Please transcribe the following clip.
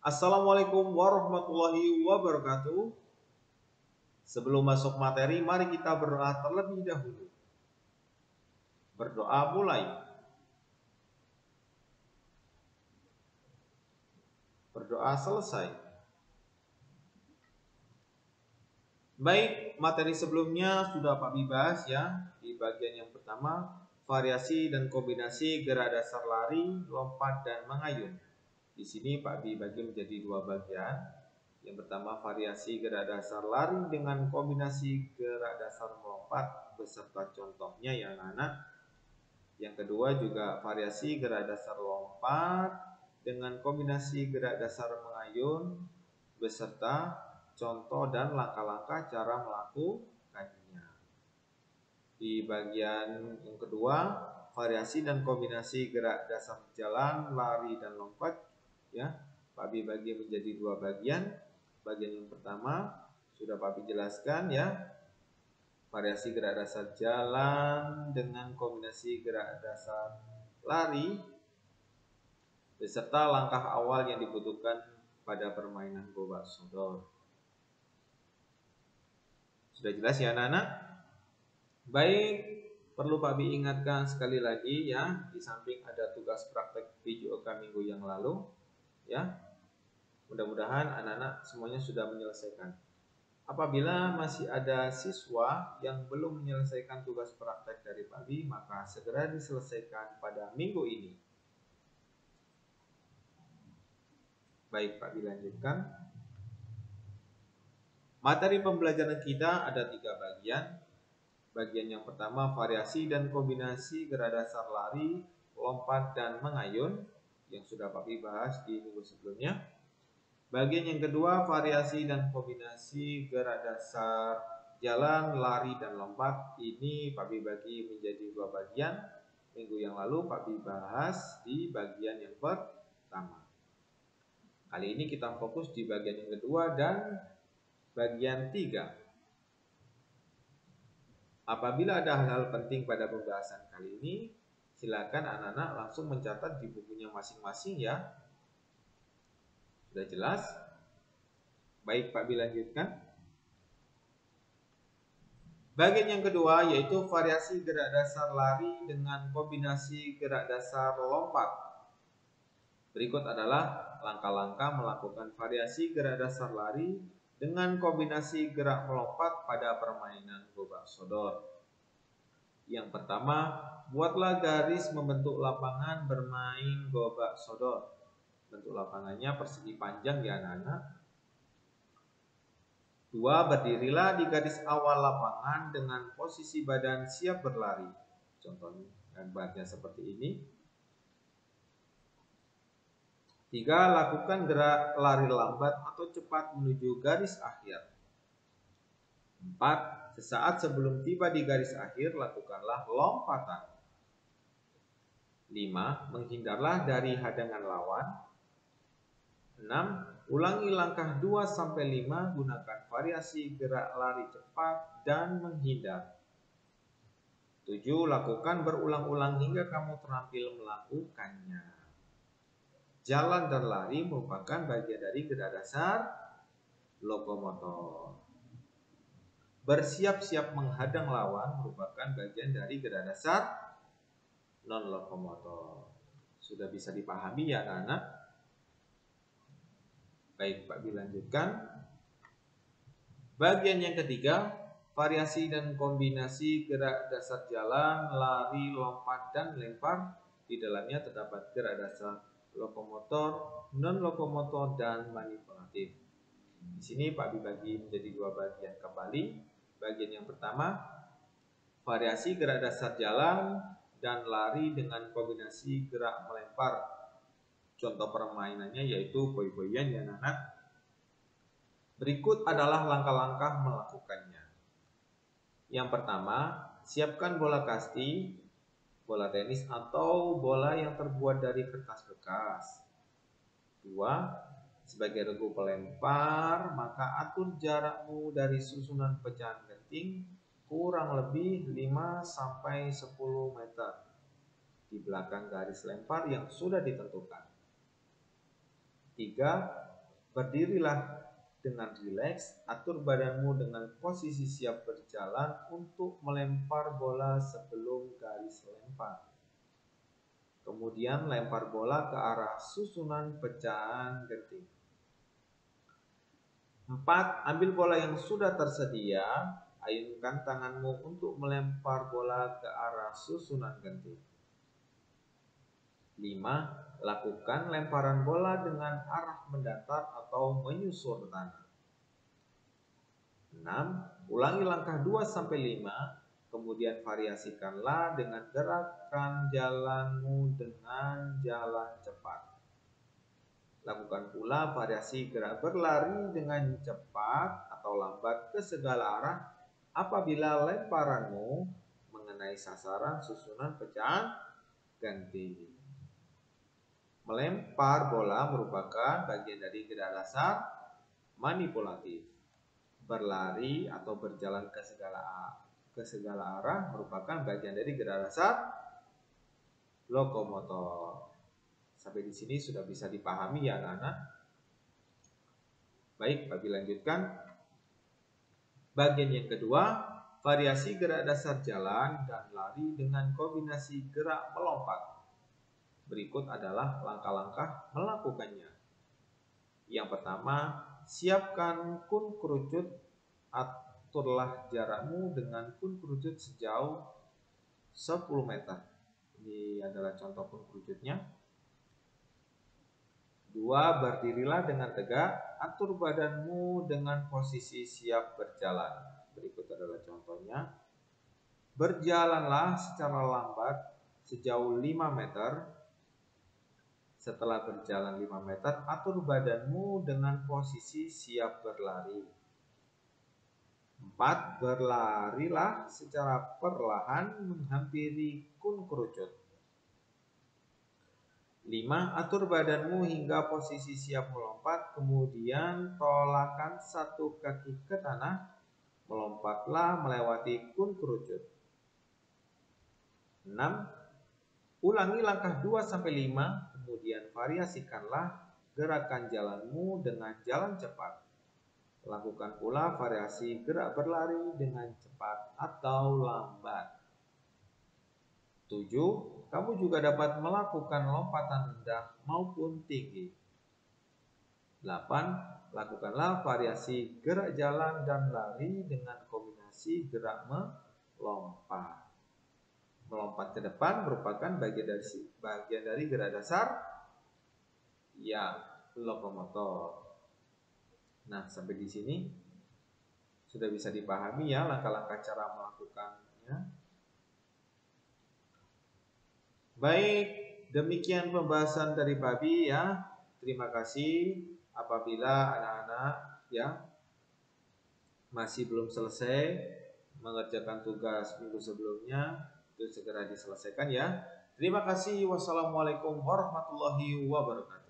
Assalamualaikum warahmatullahi wabarakatuh. Sebelum masuk materi, mari kita berdoa terlebih dahulu. Berdoa mulai. Berdoa selesai. Baik, materi sebelumnya sudah Pak Bi bahas ya. Di bagian yang pertama, variasi dan kombinasi gerak dasar lari, lompat, dan mengayun. Di sini Pak Bi bagi menjadi dua bagian. Yang pertama, variasi gerak dasar lari dengan kombinasi gerak dasar melompat beserta contohnya ya anak-anak. Yang kedua juga variasi gerak dasar lompat dengan kombinasi gerak dasar mengayun beserta contoh dan langkah-langkah cara melakukannya. Di bagian yang kedua, variasi dan kombinasi gerak dasar jalan, lari, dan lompat ya. Pak Bi bagi menjadi dua bagian. Bagian yang pertama sudah Pak Bi jelaskan ya, variasi gerak dasar jalan dengan kombinasi gerak dasar lari beserta langkah awal yang dibutuhkan pada permainan gobak sodor. Sudah jelas ya anak-anak? Baik, perlu Pak Bi ingatkan sekali lagi ya, di samping ada tugas praktek video minggu yang lalu ya. Mudah-mudahan anak-anak semuanya sudah menyelesaikan. Apabila masih ada siswa yang belum menyelesaikan tugas praktek dari Pak Bi, maka segera diselesaikan pada minggu ini. Baik Pak Bi lanjutkan. Materi pembelajaran kita ada 3 bagian. Bagian yang pertama variasi dan kombinasi gerak dasar lari, lompat, dan mengayun yang sudah Pak Bi bahas di minggu sebelumnya. Bagian yang kedua, variasi dan kombinasi gerak dasar jalan, lari, dan lompat. Ini Pak Bi bagi menjadi 2 bagian. Minggu yang lalu Pak Bi bahas di bagian yang pertama. Kali ini kita fokus di bagian yang kedua dan bagian 3. Apabila ada hal-hal penting pada pembahasan kali ini, silakan anak-anak langsung mencatat di bukunya masing-masing ya. Sudah jelas? Baik Pak Bi lanjutkan. Bagian yang kedua yaitu variasi gerak dasar lari dengan kombinasi gerak dasar lompat. Berikut adalah langkah-langkah melakukan variasi gerak dasar lari dengan kombinasi gerak melompat pada permainan gobak sodor. Yang pertama, buatlah garis membentuk lapangan bermain gobak sodor. Bentuk lapangannya persegi panjang ya anak-anak. 2. Berdirilah di garis awal lapangan dengan posisi badan siap berlari. Contohnya gambarnya seperti ini. 3. Lakukan gerak lari lambat atau cepat menuju garis akhir. 4. Sesaat sebelum tiba di garis akhir, lakukanlah lompatan. 5. Menghindarlah dari hadangan lawan. 6. Ulangi langkah 2-5 gunakan variasi gerak lari cepat dan menghindar. 7. Lakukan berulang-ulang hingga kamu terampil melakukannya. Jalan dan lari merupakan bagian dari gerak dasar lokomotor. Bersiap-siap menghadang lawan merupakan bagian dari gerak dasar non-lokomotor. Sudah bisa dipahami ya anak-anak? Baik Pak Bi lanjutkan. Bagian yang ketiga, variasi dan kombinasi gerak dasar jalan, lari, lompat, dan lempar. Di dalamnya terdapat gerak dasar lokomotor, non-lokomotor, dan manipulatif. Di sini Pak Bi bagi menjadi 2 bagian kembali. Bagian yang pertama, variasi gerak dasar jalan dan lari dengan kombinasi gerak melempar. Contoh permainannya yaitu boy-boyan ya anak-anak. Berikut adalah langkah-langkah melakukannya. Yang pertama, siapkan bola kasti, bola tenis atau bola yang terbuat dari kertas bekas. 2. Sebagai regu pelempar, maka atur jarakmu dari susunan pecahan genting kurang lebih 5-10 meter di belakang garis lempar yang sudah ditentukan. 3. Berdirilah dengan rileks, atur badanmu dengan posisi siap berjalan untuk melempar bola sebelum garis lempar. Kemudian lempar bola ke arah susunan pecahan genting. 4. Ambil bola yang sudah tersedia, ayunkan tanganmu untuk melempar bola ke arah susunan genting. 5. Lakukan lemparan bola dengan arah mendatar atau menyusur tanah. 6. Ulangi langkah 2-5, kemudian variasikanlah dengan gerakan jalanmu dengan jalan cepat. Lakukan pula variasi gerak berlari dengan cepat atau lambat ke segala arah apabila lemparanmu mengenai sasaran susunan pecahan genting. Melempar bola merupakan bagian dari gerak dasar manipulatif. Berlari atau berjalan ke segala arah merupakan bagian dari gerak dasar lokomotor. Sampai di sini sudah bisa dipahami ya anak-anak. Baik, Pak lanjutkan. Bagian yang kedua, variasi gerak dasar jalan dan lari dengan kombinasi gerak melompat. Berikut adalah langkah-langkah melakukannya. Yang pertama, siapkan kun kerucut. Aturlah jarakmu dengan kun kerucut sejauh 10 meter. Ini adalah contoh kun kerucutnya. 2. Berdirilah dengan tegak. Atur badanmu dengan posisi siap berjalan. Berikut adalah contohnya. Berjalanlah secara lambat sejauh 5 meter. Setelah berjalan 5 meter, atur badanmu dengan posisi siap berlari. 4. Berlarilah secara perlahan menghampiri kun kerucut. 5. Atur badanmu hingga posisi siap melompat, kemudian tolakkan satu kaki ke tanah, melompatlah melewati kun kerucut. 6. Ulangi langkah 2-5, kemudian variasikanlah gerakan jalanmu dengan jalan cepat. Lakukan pula variasi gerak berlari dengan cepat atau lambat. 7. Kamu juga dapat melakukan lompatan rendah maupun tinggi. 8. Lakukanlah variasi gerak jalan dan lari dengan kombinasi gerak melompat. Melompat ke depan merupakan bagian dari gerak dasar ya lokomotor. Nah, sampai di sini sudah bisa dipahami ya langkah-langkah cara melakukannya. Baik, demikian pembahasan dari Babi ya. Terima kasih. Apabila anak-anak ya masih belum selesai mengerjakan tugas minggu sebelumnya, itu segera diselesaikan ya. Terima kasih. Wassalamualaikum warahmatullahi wabarakatuh.